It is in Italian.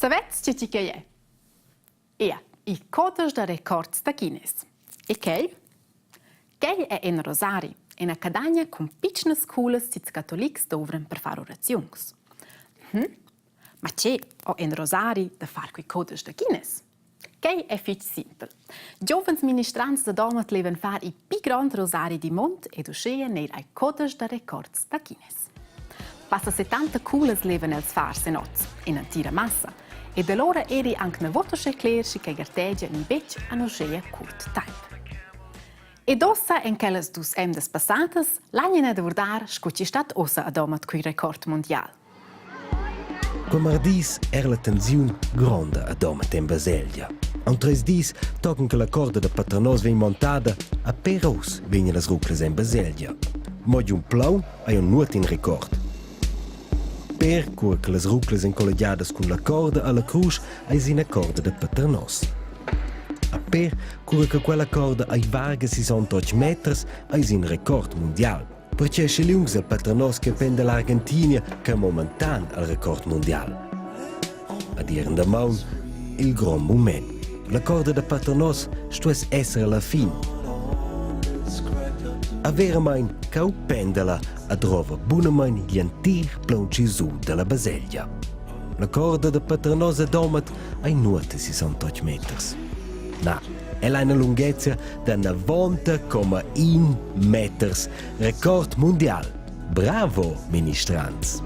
Savets che è? I codice da records da Guinness. E che? Che è in Rosari, in una cadagna con piccole scuole di cattolici dovranno per fare orazioni. Ma c'è o in Rosari da fare quei codice da Guinness? Che è fitch simple. Giovens ministranti da domat leven fare i più grandi rosari di mont ed uscire nei codice da records da Guinness. Passa 70 cules leven els fars en oz, in antira massa, e da loro eri anche una voce clerci che garteggia in bec a uscire curt type. E dossa in quelles dus emdes passatas, l'anina da vurdar scucci stat ossa a domat cui record mondial. Quel mardis era la tensione grande a domat in Baselgia. An 3 dis tochen che la corda da Paternos vegn montada, a Perus vegnan las ruclas in Baselgia. Mogli un plau e un nuot in record. Per cur che las ruclas in collegiadas con la corda alla cruz eis in corda da Paternos. A per cur che quella corda ai varga 68 meters eis in record mondial. Perché c'è lungs il Paternos che pende l'Argentina che momentan al record mondial. A dire da maun, il gran moment. La corda da Paternos stues essere la fin. A vera main cau pendela a drova buna main gli antir plonci su della Baselgia. La corda da Paternos a domat ai nuote 68 meters. Na, ella ha una lunghezza da 90,1 meters. Record mondial. Bravo, ministranz!